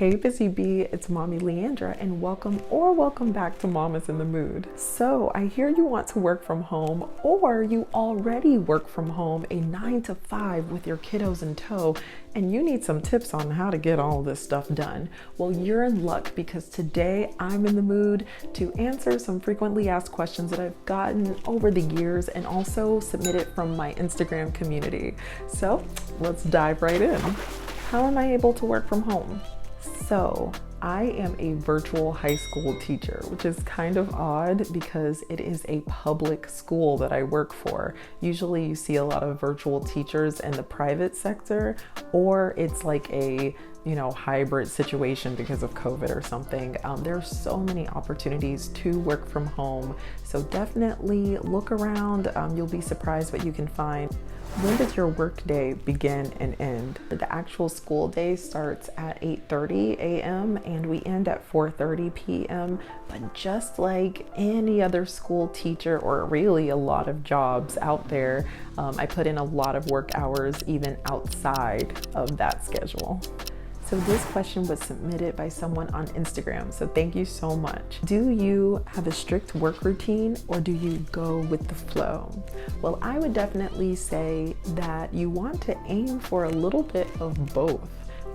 Hey Busy Bee, it's Mommy Leandra and welcome back to Mama's in the Mood. So I hear you want to work from home, or you already work from home a 9 to 5 with your kiddos in tow, and you need some tips on how to get all this stuff done. Well, you're in luck because today I'm in the mood to answer some frequently asked questions that I've gotten over the years and also submitted from my Instagram community. So let's dive right in. How am I able to work from home? So I am a virtual high school teacher, which is kind of odd because it is a public school that I work for. Usually you see a lot of virtual teachers in the private sector, or it's like a hybrid situation because of COVID or something. There are so many opportunities to work from home. So definitely look around. You'll be surprised what you can find. When does your workday begin and end? The actual school day starts at 8:30 a.m. and we end at 4:30 p.m. But just like any other school teacher, or really a lot of jobs out there, I put in a lot of work hours even outside of that schedule. So this question was submitted by someone on Instagram, so thank you so much. Do you have a strict work routine, or do you go with the flow? Well, I would definitely say that you want to aim for a little bit of both.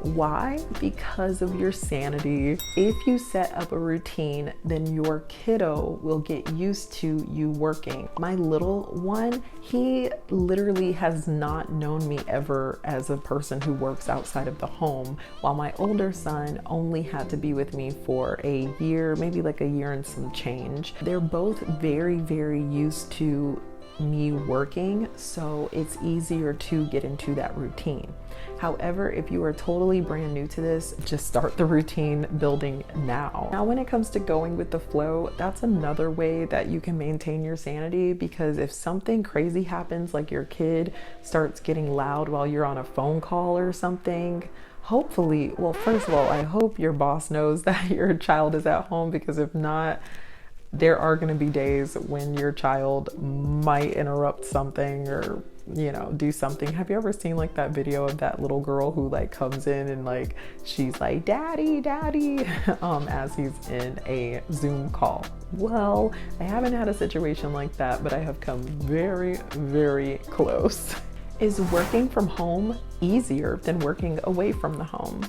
Why? Because of your sanity. If you set up a routine, then your kiddo will get used to you working. My little one, he literally has not known me ever as a person who works outside of the home, while my older son only had to be with me for a year, maybe like a year and some change. They're both very, very used to me working, so it's easier to get into that routine. However, if you are totally brand new to this, just start the routine building now. Now, when it comes to going with the flow, that's another way that you can maintain your sanity, because if something crazy happens, like your kid starts getting loud while you're on a phone call or something, hopefully, well, first of all, I hope your boss knows that your child is at home, because if not, there are going to be days when your child might interrupt something or do something. Have you ever seen like that video of that little girl who like comes in and like she's like daddy as he's in a Zoom call? Well, I haven't had a situation like that, but I have come very, very close. Is working from home easier than working away from the home?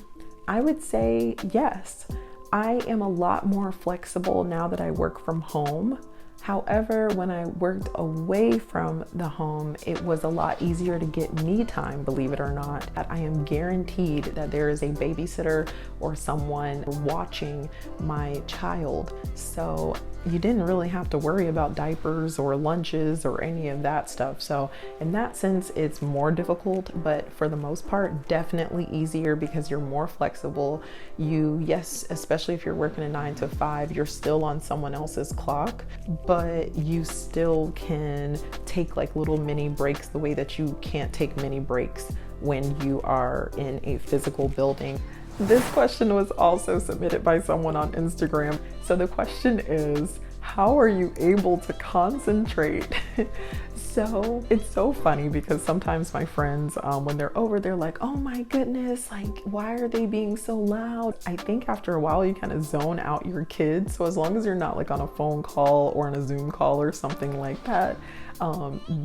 I would say yes. I am a lot more flexible now that I work from home. However, when I worked away from the home, it was a lot easier to get me time, believe it or not. I am guaranteed that there is a babysitter or someone watching my child. So you didn't really have to worry about diapers or lunches or any of that stuff. So in that sense, it's more difficult, but for the most part, definitely easier because you're more flexible. Yes, especially if you're working a 9 to 5, you're still on someone else's clock, but you still can take like little mini breaks the way that you can't take mini breaks when you are in a physical building. This question was also submitted by someone on Instagram. So the question is, how are you able to concentrate? So it's so funny because sometimes my friends, when they're over, they're like, oh my goodness, like, why are they being so loud? I think after a while you kind of zone out your kids. So as long as you're not like on a phone call or on a Zoom call or something like that,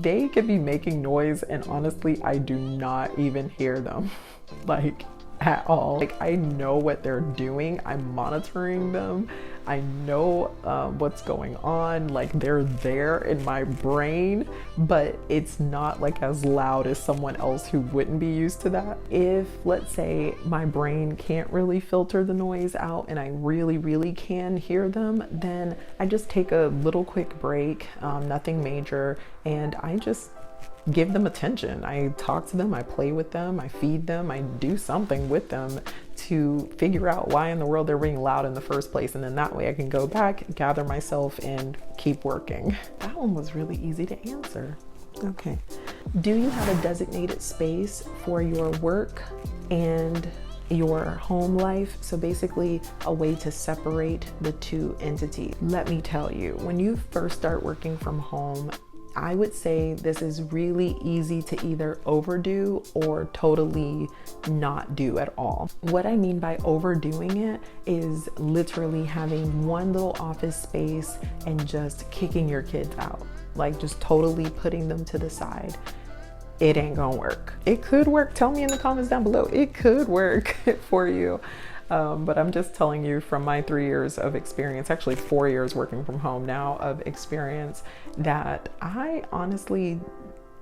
they could be making noise, and honestly, I do not even hear them. Like, at all. Like, I know what they're doing. I'm monitoring them. I know what's going on. Like, they're there in my brain, but it's not like as loud as someone else who wouldn't be used to that. If, let's say, my brain can't really filter the noise out and I really, really can hear them, then I just take a little quick break, nothing major, and I just give them attention. I talk to them, I play with them, I feed them, I do something with them to figure out why in the world they're being loud in the first place. And then that way I can go back, gather myself, and keep working. That one was really easy to answer. Okay. Do you have a designated space for your work and your home life? So basically a way to separate the two entities. Let me tell you, when you first start working from home, I would say this is really easy to either overdo or totally not do at all. What I mean by overdoing it is literally having one little office space and just kicking your kids out, like just totally putting them to the side. It ain't gonna work. It could work. Tell me in the comments down below. It could work for you. But I'm just telling you from my 3 years of experience, actually 4 years working from home now of experience, that I honestly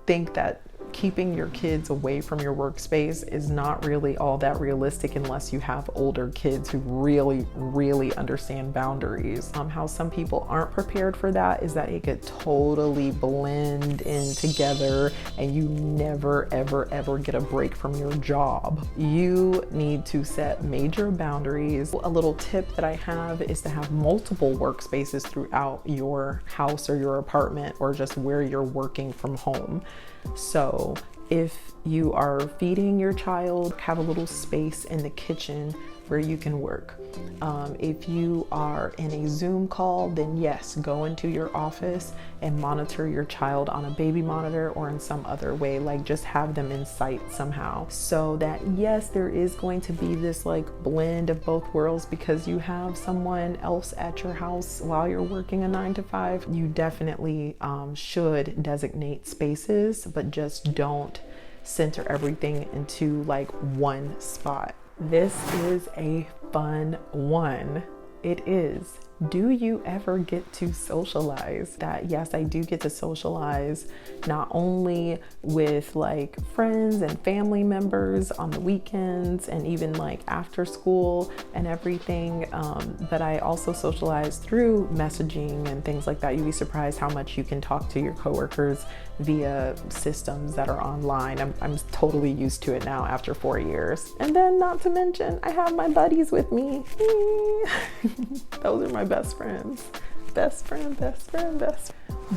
think that keeping your kids away from your workspace is not really all that realistic unless you have older kids who really understand boundaries. How some people aren't prepared for that is that it could totally blend in together and you never ever get a break from your job. You need to set major boundaries. A little tip that I have is to have multiple workspaces throughout your house or your apartment or just where you're working from home. So if you are feeding your child, have a little space in the kitchen where you can work. If you are in a Zoom call, then yes, go into your office and monitor your child on a baby monitor or in some other way, like just have them in sight somehow, so that yes, there is going to be this like blend of both worlds because you have someone else at your house while you're working a 9 to 5. You definitely should designate spaces, but just don't center everything into like one spot. This is a fun one. It is. Do you ever get to socialize? That yes, I do get to socialize not only with like friends and family members on the weekends and even like after school and everything, but I also socialize through messaging and things like that. You'd be surprised how much you can talk to your coworkers via systems that are online. I'm totally used to it now after 4 years. And then not to mention, I have my buddies with me. Those are my best friends. Best friend.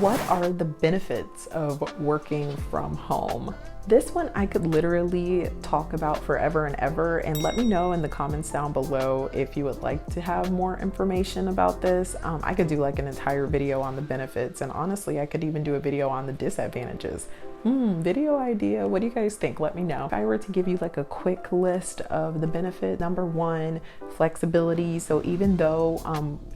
What are the benefits of working from home? This one I could literally talk about forever and ever, and let me know in the comments down below if you would like to have more information about this. I could do like an entire video on the benefits, and honestly, I could even do a video on the disadvantages. Video idea. What do you guys think? Let me know. If I were to give you like a quick list of the benefits, number one, flexibility. So even though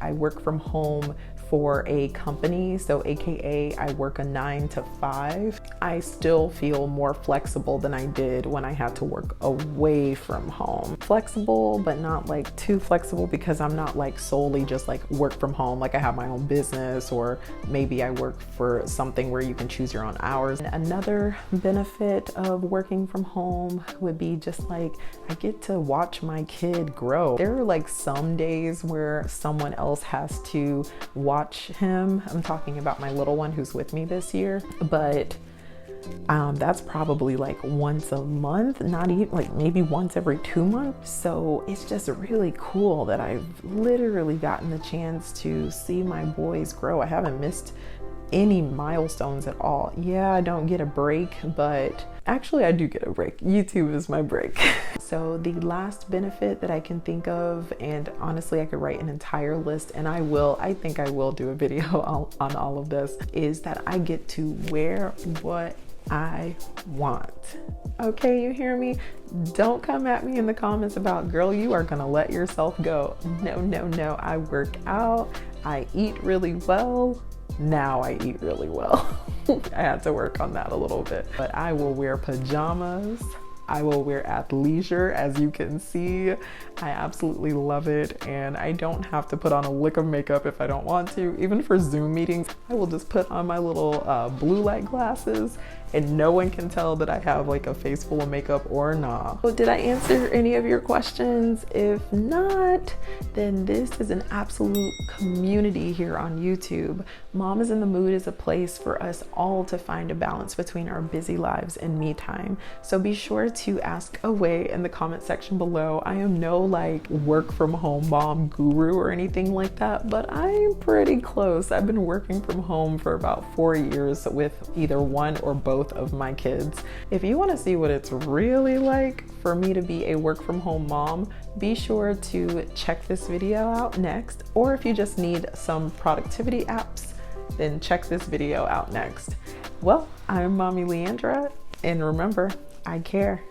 I work from home for a company, so AKA I work a 9 to 5, I still feel more flexible than I did when I had to work away from home. Flexible, but not like too flexible because I'm not like solely just like work from home, like I have my own business, or maybe I work for something where you can choose your own hours. And another benefit of working from home would be just like I get to watch my kid grow. There are like some days where someone else has to watch him. I'm talking about my little one who's with me this year, but that's probably like once a month, not even like maybe once every 2 months. So it's just really cool that I've literally gotten the chance to see my boys grow. I haven't missed any milestones at all. Yeah, I don't get a break, but actually I do get a break. YouTube is my break. So the last benefit that I can think of, and honestly I could write an entire list, and I think I will do a video on all of this, is that I get to wear what I want. Okay, you hear me? Don't come at me in the comments about, girl, you are gonna let yourself go. No. I work out, I eat really well. Now I eat really well. I had to work on that a little bit. But I will wear pajamas. I will wear athleisure, as you can see. I absolutely love it, and I don't have to put on a lick of makeup if I don't want to. Even for Zoom meetings, I will just put on my little blue light glasses and no one can tell that I have like a face full of makeup or not. So did I answer any of your questions? If not, then this is an absolute community here on YouTube. Mom is in the Mood is a place for us all to find a balance between our busy lives and me time. So be sure to ask away in the comment section below. I am no like work from home mom guru or anything like that, but I'm pretty close. I've been working from home for about 4 years with either one or both of my kids. If you want to see what it's really like for me to be a work from home mom, be sure to check this video out next. Or if you just need some productivity apps, then check this video out next. Well, I'm Mommy Leandra, and remember, I care.